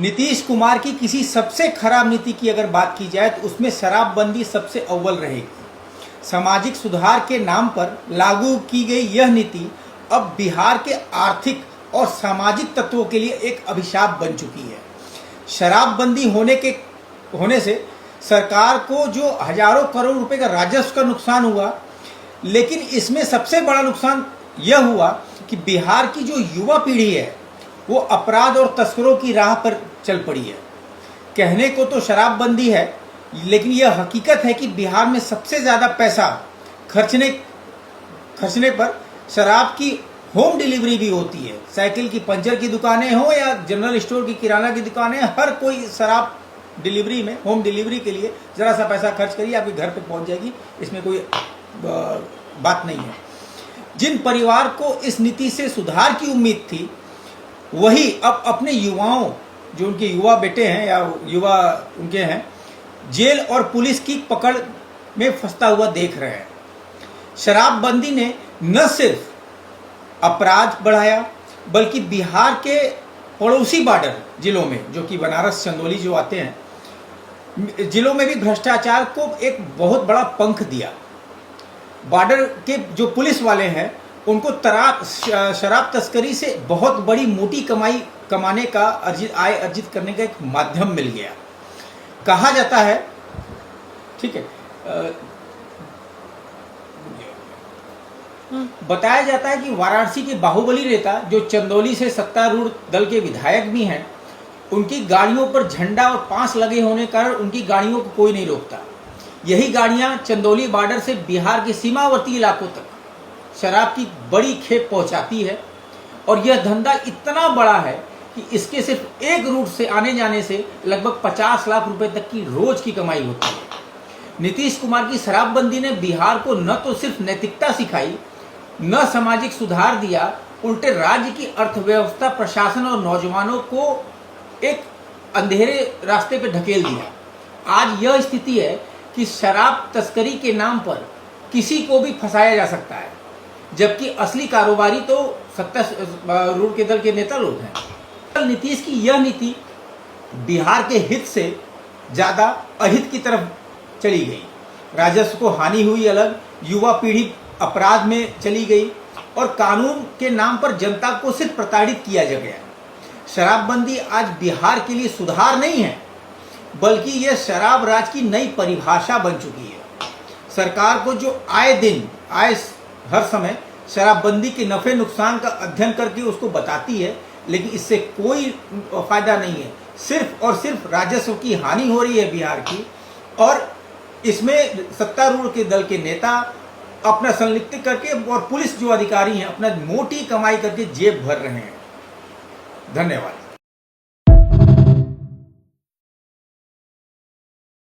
नीतीश कुमार की किसी सबसे खराब नीति की अगर बात की जाए तो उसमें शराबबंदी सबसे अव्वल रहेगी। सामाजिक सुधार के नाम पर लागू की गई यह नीति अब बिहार के आर्थिक और सामाजिक तत्वों के लिए एक अभिशाप बन चुकी है। शराबबंदी होने से सरकार को जो हजारों करोड़ रुपए का राजस्व का नुकसान हुआ, लेकिन इसमें सबसे बड़ा नुकसान यह हुआ कि बिहार की जो युवा पीढ़ी है वो अपराध और तस्करों की राह पर चल पड़ी है। कहने को तो शराबबंदी है, लेकिन यह हकीकत है कि बिहार में सबसे ज़्यादा पैसा खर्चने पर शराब की होम डिलीवरी भी होती है। साइकिल की पंचर की दुकानें हो या जनरल स्टोर की किराना की दुकानें, हर कोई शराब डिलीवरी में, होम डिलीवरी के लिए ज़रा सा पैसा खर्च करिए, आपके घर पे पहुंच जाएगी। इसमें कोई बात नहीं है। जिन परिवार को इस नीति से सुधार की उम्मीद थी, वही अब अपने युवाओं, जो उनके युवा बेटे हैं या युवा उनके हैं, जेल और पुलिस की पकड़ में फंसता हुआ देख रहे हैं। शराबबंदी ने न सिर्फ अपराध बढ़ाया, बल्कि बिहार के पड़ोसी बॉर्डर जिलों में, जो कि बनारस, चंदौली जो आते हैं, जिलों में भी भ्रष्टाचार को एक बहुत बड़ा पंख दिया। बॉर्डर के जो पुलिस वाले हैं उनको शराब तस्करी से बहुत बड़ी मोटी कमाई कमाने का आय अर्जित करने का एक माध्यम मिल गया। कहा जाता है, ठीक है, बताया जाता है कि वाराणसी के बाहुबली नेता, जो चंदौली से सत्तारूढ़ दल के विधायक भी हैं, उनकी गाड़ियों पर झंडा और पास लगे होने के कारण उनकी गाड़ियों को कोई नहीं रोकता। यही गाड़ियां चंदौली बॉर्डर से बिहार के सीमावर्ती इलाकों तक शराब की बड़ी खेप पहुंचाती है। और यह धंधा इतना बड़ा है कि इसके सिर्फ एक रूट से आने जाने से लगभग 50 लाख रुपए तक की रोज की कमाई होती है। नीतीश कुमार की शराबबंदी ने बिहार को न तो सिर्फ नैतिकता सिखाई, न सामाजिक सुधार दिया, उल्टे राज्य की अर्थव्यवस्था, प्रशासन और नौजवानों को एक अंधेरे रास्ते पर ढकेल दिया। आज यह स्थिति है कि शराब तस्करी के नाम पर किसी को भी फंसाया जा सकता है, जबकि असली कारोबारी तो सत्तारूढ़ के दल के नेता लोग हैं। नीतीश की यह नीति बिहार के हित से ज्यादा अहित की तरफ चली गई। राजस्व को हानि हुई अलग, युवा पीढ़ी अपराध में चली गई और कानून के नाम पर जनता को सिर्फ प्रताड़ित किया जा गया। शराबबंदी आज बिहार के लिए सुधार नहीं है, बल्कि यह शराब राज की नई परिभाषा बन चुकी है। सरकार को जो आए हर समय शराबबंदी के नफे नुकसान का अध्ययन करके उसको बताती है, लेकिन इससे कोई फायदा नहीं है। सिर्फ और सिर्फ राजस्व की हानि हो रही है बिहार की, और इसमें सत्तारूढ़ के दल के नेता अपना संलिप्त करके और पुलिस जो अधिकारी हैं अपना मोटी कमाई करके जेब भर रहे हैं। धन्यवाद।